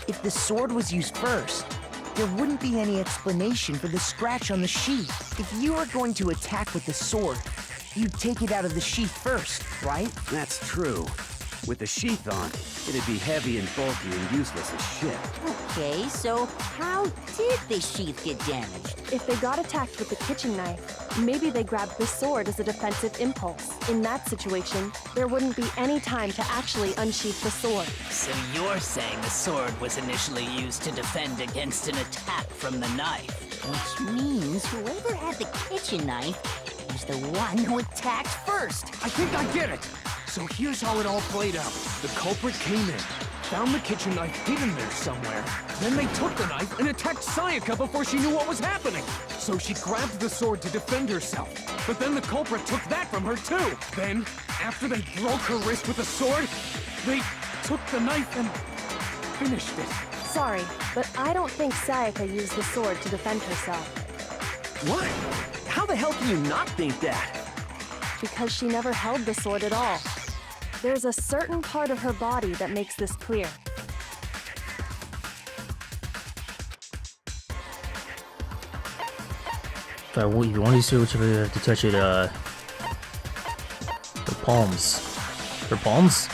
If the sword was used first, there wouldn't be any explanation for the scratch on the sheath. If you are going to attack with the sword, you'd take it out of the sheath first, right? That's true. With the sheath on, it'd be heavy and bulky and useless as shit. Okay, so how did the sheath get damaged? If they got attacked with the kitchen knife, maybe they grabbed the sword as a defensive impulse. In that situation, there wouldn't be any time to actually unsheath the sword. So you're saying the sword was initially used to defend against an attack from the knife? Which means whoever had the kitchen knife was the one who attacked first. I think I get it. So here's how it all played out. The culprit came in, found the kitchen knife hidden there somewhere. Then they took the knife and attacked Sayaka before she knew what was happening. So she grabbed the sword to defend herself. But then the culprit took that from her too. Then, after they broke her wrist with the sword, they took the knife and finished it. Sorry, but I don't think Sayaka used the sword to defend herself. What? How the hell can you not think that? Because she never held the sword at all. There's a certain part of her body that makes this clear. If you want to switch, you have to touch it, her palms. Her palms?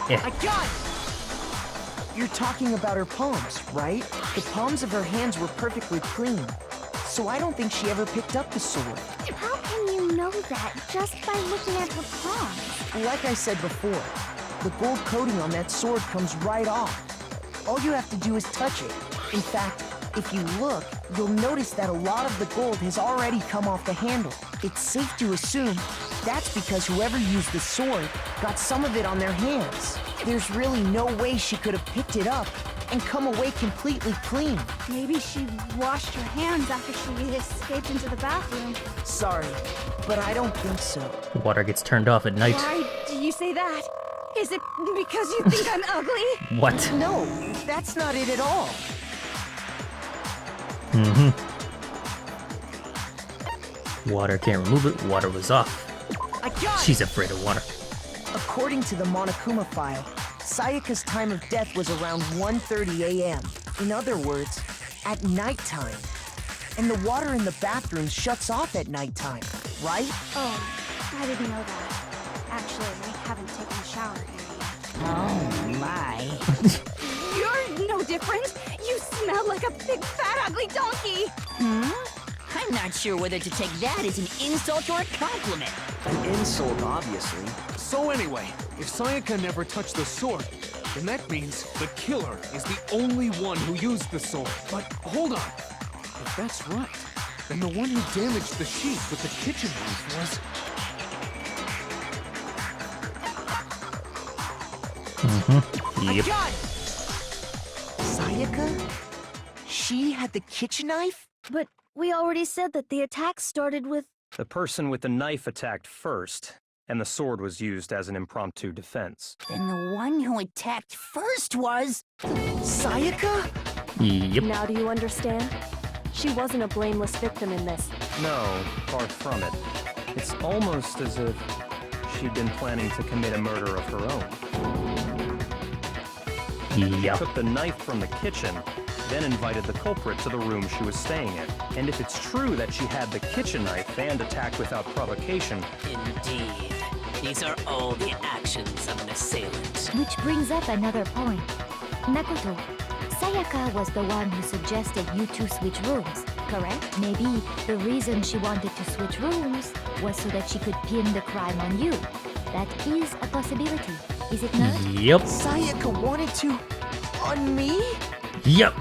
Yeah. I got it! You're talking about her palms, right? The palms of her hands were perfectly clean. So I don't think she ever picked up the sword. How can you know that just by looking at her palms? Like I said before, the gold coating on that sword comes right off. All you have to do is touch it. In fact, if you look, you'll notice that a lot of the gold has already come off the handle. It's safe to assume that's because whoever used the sword got some of it on their hands. There's really no way she could have picked it up and come away completely clean. Maybe she washed her hands after she escaped into the bathroom. Sorry, but I don't think so. Water gets turned off at night. Why do you say that? Is it because you think I'm ugly? What? No, that's not it at all. Water can't remove it. Water was off. I got it! She's afraid of water. According to the Monokuma file, Sayaka's time of death was around 1:30 a.m. In other words, at nighttime. And the water in the bathroom shuts off at nighttime, right? Oh, I didn't know that. Actually, I haven't taken a shower here yet. Oh my. You're no different. You smell like a big, fat, ugly donkey. I'm not sure whether to take that as an insult or a compliment. An insult, obviously. So anyway, if Sayaka never touched the sword, then that means the killer is the only one who used the sword. But hold on. If that's right, then the one who damaged the sheath with the kitchen knife was... Yep. I got it! Sayaka? She had the kitchen knife? But we already said that the attack started with... The person with the knife attacked first, and the sword was used as an impromptu defense. Then the one who attacked first was... Sayaka? Yep. Now do you understand? She wasn't a blameless victim in this. No, far from it. It's almost as if she'd been planning to commit a murder of her own. Yep. Took the knife from the kitchen, then invited the culprit to the room she was staying in. And if it's true that she had the kitchen knife and attacked without provocation... Indeed. These are all the actions of an assailant. Which brings up another point. Makoto, Sayaka was the one who suggested you two switch rooms, correct? Maybe the reason she wanted to switch rooms was so that she could pin the crime on you. That is a possibility, is it not? Yep. Sayaka wanted to... on me? Yep.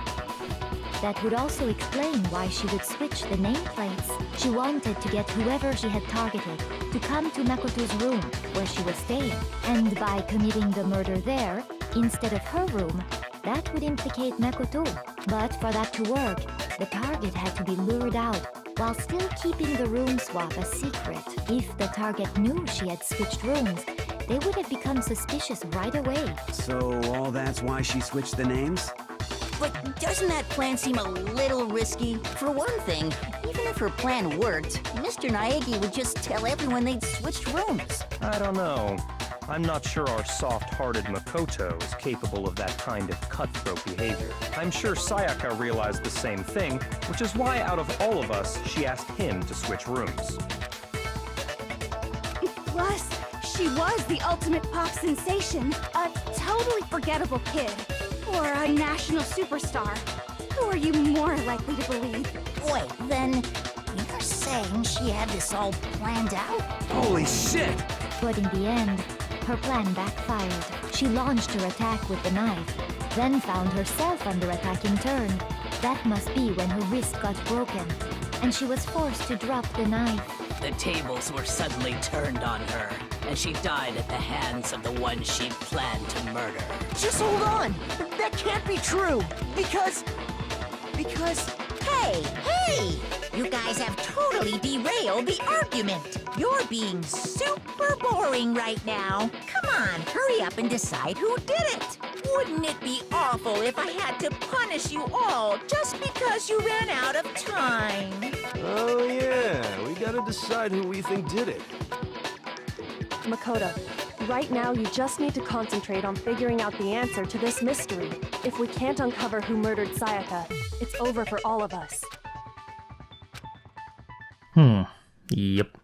That would also explain why she would switch the nameplates. She wanted to get whoever she had targeted to come to Makoto's room, where she was staying. And by committing the murder there, instead of her room, that would implicate Makoto. But for that to work, the target had to be lured out, while still keeping the room swap a secret. If the target knew she had switched rooms, they would have become suspicious right away. So all that's why she switched the names? But doesn't that plan seem a little risky? For one thing, even if her plan worked, Mr. Naegi would just tell everyone they'd switched rooms. I don't know. I'm not sure our soft-hearted Makoto is capable of that kind of cutthroat behavior. I'm sure Sayaka realized the same thing, which is why out of all of us, she asked him to switch rooms. Plus, she was the ultimate pop sensation. A totally forgettable kid. Or a national superstar. Who are you more likely to believe? Wait, then you're saying she had this all planned out? Holy shit! But in the end, her plan backfired. She launched her attack with the knife, then found herself under attack in turn. That must be when her wrist got broken, and she was forced to drop the knife. The tables were suddenly turned on her, and she died at the hands of the one she'd planned to murder. Just hold on! That can't be true! Because... Hey! You guys have totally derailed the argument. You're being super boring right now. Come on, hurry up and decide who did it. Wouldn't it be awful if I had to punish you all just because you ran out of time? Oh yeah, we gotta decide who we think did it. Makoto, right now you just need to concentrate on figuring out the answer to this mystery. If we can't uncover who murdered Sayaka, it's over for all of us. Yep.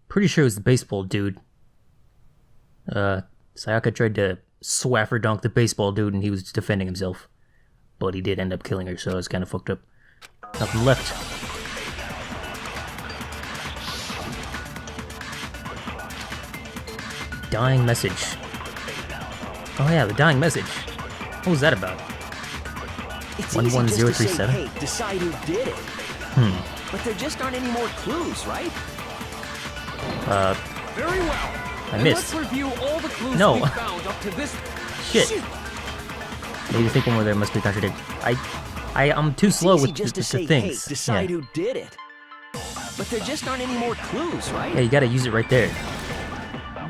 Pretty sure it was the baseball dude. Sayaka tried to swaffer dunk the baseball dude and he was defending himself. But he did end up killing her, so it's kind of fucked up. Nothing left. Dying message. Oh yeah, the dying message. What was that about? It's easy just to say, 11037? hey, decide who did it. But there just aren't any more clues, right? Very well. I Then missed. let's review all the clues No. we found up to this. Shit. Maybe thinking where there must be contradiction. I'm too slow It's easy with just the to say, things. hey, decide Yeah. who did it. But there just aren't any more clues, right? Yeah, you gotta use it right there.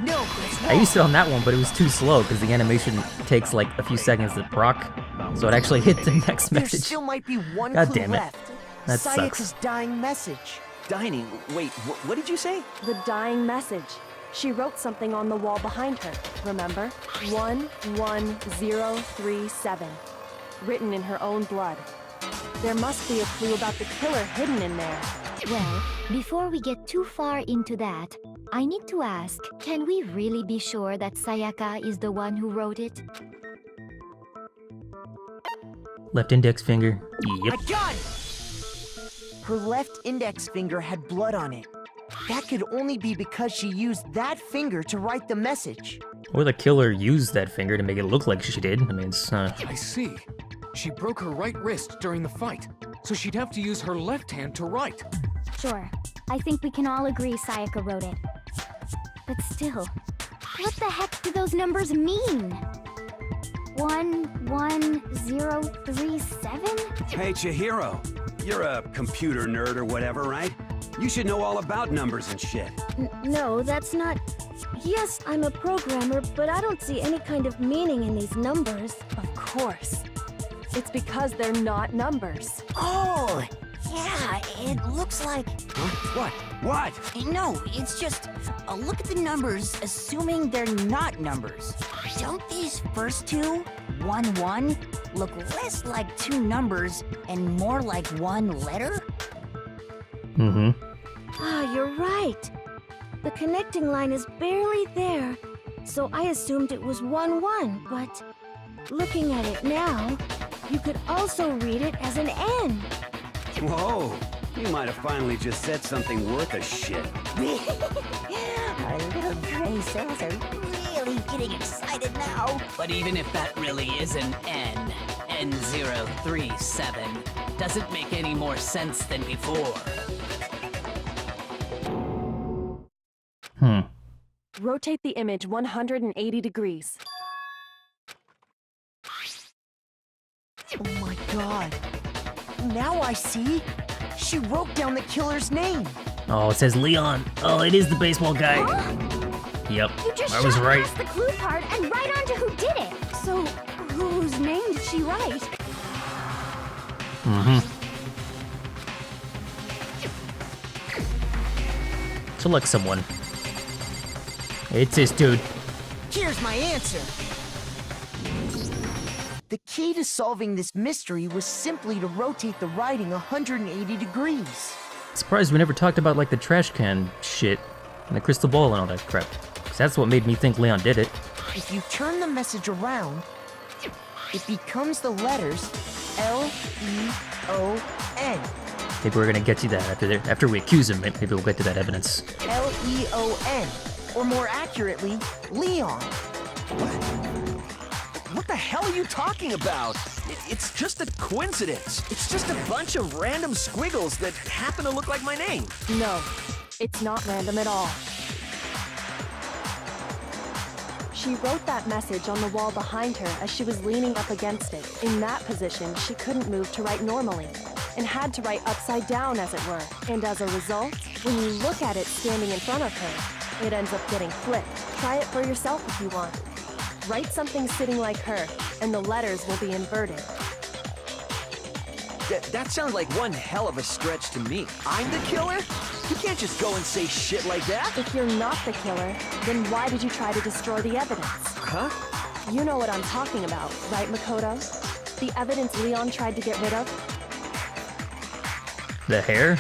No, it's I used it on that one, but it was too slow because the animation takes like a few seconds to proc, so it actually hit the next There message. still might be one God clue damn it. left. That Sayaka's sucks. dying message. Dining? Wait, what did you say? The dying message. She wrote something on the wall behind her, remember? 11037. Written in her own blood. There must be a clue about the killer hidden in there. Well, before we get too far into that, I need to ask, can we really be sure that Sayaka is the one who wrote it? Left index finger. Yep. I got it! Her left index finger had blood on it. That could only be because she used that finger to write the message. Or the killer used that finger to make it look like she did. I mean, it's I see. She broke her right wrist during the fight, so she'd have to use her left hand to write. Sure. I think we can all agree Sayaka wrote it. But still, what the heck do those numbers mean? 11037? Hey, Chihiro. You're a computer nerd or whatever, right? You should know all about numbers and shit. No, that's not... Yes, I'm a programmer, but I don't see any kind of meaning in these numbers. Of course. It's because they're not numbers. Oh, yeah, it looks like... Huh? What? No, it's just... look at the numbers, assuming they're not numbers. Don't these first two, 1-1, look less like two numbers and more like one letter? mm-hmm. Ah, you're right. The connecting line is barely there, so I assumed it was 1-1, but... Looking at it now, you could also read it as an N. Whoa, you might have finally just said something worth a shit. Our little gray cells are really getting excited now. But even if that really is an N, N037, doesn't make any more sense than before. Rotate the image 180 degrees. Oh my god. Now I see. She wrote down the killer's name. Oh, it says Leon. Oh, it is the baseball guy. Yep, You just I was shot right. past the clue part and right onto who did it. So, whose name did she write? Mm-hmm. Select someone. It's this dude. Here's my answer. The key to solving this mystery was simply to rotate the writing 180 degrees. Surprised we never talked about like the trash can shit and the crystal ball and all that crap. 'Cause that's what made me think Leon did it. If you turn the message around, it becomes the letters L-E-O-N. Maybe we're gonna get to that after we accuse him. Maybe we'll get to that evidence. L-E-O-N, or more accurately, Leon. What the hell are you talking about? It's just a coincidence. It's just a bunch of random squiggles that happen to look like my name. No, it's not random at all. She wrote that message on the wall behind her as she was leaning up against it. In that position, she couldn't move to write normally, and had to write upside down, as it were. And as a result, when you look at it standing in front of her, it ends up getting flipped. Try it for yourself if you want. Write something sitting like her, and the letters will be inverted. That sounds like one hell of a stretch to me. I'm the killer? You can't just go and say shit like that. If you're not the killer, then why did you try to destroy the evidence? Huh? You know what I'm talking about, right, Makoto? The evidence Leon tried to get rid of? The hair?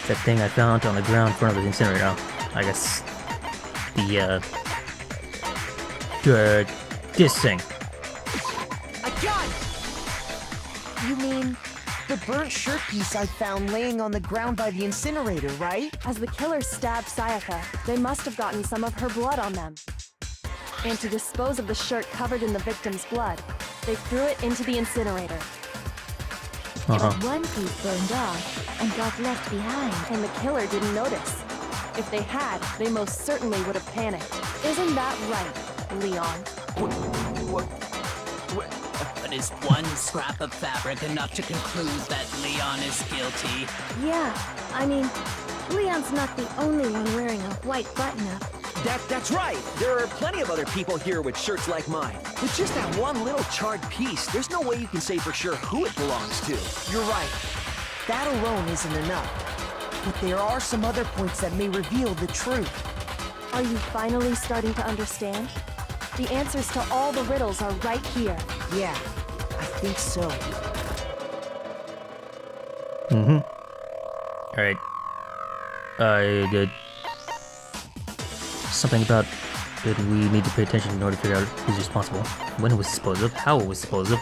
That thing I found on the ground in front of the incinerator. I guess this thing. I got it! You mean the burnt shirt piece I found laying on the ground by the incinerator, right? As the killers stabbed Sayaka, they must have gotten some of her blood on them. And to dispose of the shirt covered in the victim's blood, they threw it into the incinerator. But one piece burned off and got left behind. And the killer didn't notice. If they had, they most certainly would have panicked. Isn't that right, Leon? But is one scrap of fabric enough to conclude that Leon is guilty? Yeah, I mean, Leon's not the only one wearing a white button-up. That's right. There are plenty of other people here with shirts like mine. With just that one little charred piece, there's no way you can say for sure who it belongs to. You're right. That alone isn't enough. But there are some other points that may reveal the truth. Are you finally starting to understand? The answers to all the riddles are right here. Yeah, I think so. Alright. Good. Something about that we need to pay attention in order to figure out who's responsible. When it was disposed of, how it was disposed of,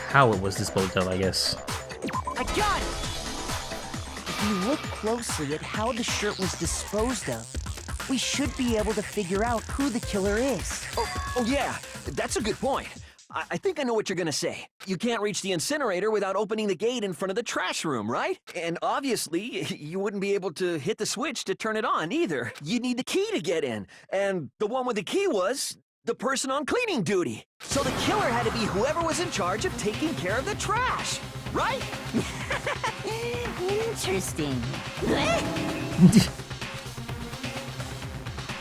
how it was disposed of, I guess. I got it! If you look closely at how the shirt was disposed of, we should be able to figure out who the killer is. Oh yeah, that's a good point. I think I know what you're gonna say. You can't reach the incinerator without opening the gate in front of the trash room, right? And obviously, you wouldn't be able to hit the switch to turn it on either. You'd need the key to get in. And the one with the key was the person on cleaning duty. So the killer had to be whoever was in charge of taking care of the trash, right? Interesting.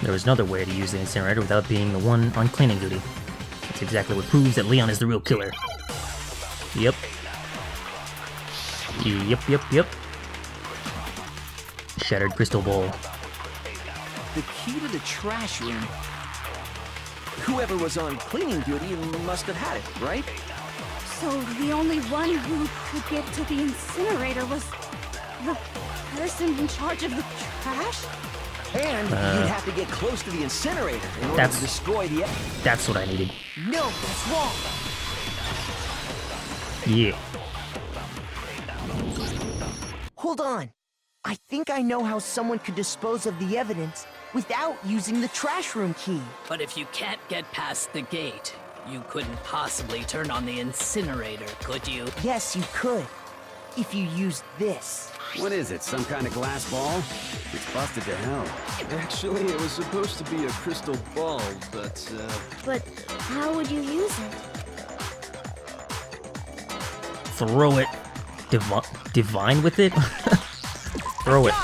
There was another way to use the incinerator without being the one on cleaning duty. That's exactly what proves that Leon is the real killer. Yep. Yep. Shattered crystal ball. The key to the trash room. Whoever was on cleaning duty must have had it, right? So the only one who could get to the incinerator was the person in charge of the trash? And you'd have to get close to the incinerator in order to destroy the... That's what I needed. No, that's wrong. Yeah. Hold on. I think I know how someone could dispose of the evidence without using the trash room key. But if you can't get past the gate, you couldn't possibly turn on the incinerator, could you? Yes, you could. If you used this. What is it, some kind of glass ball? It's busted to hell. Actually, it was supposed to be a crystal ball, but... But how would you use it? Throw it. Divine with it? Throw it.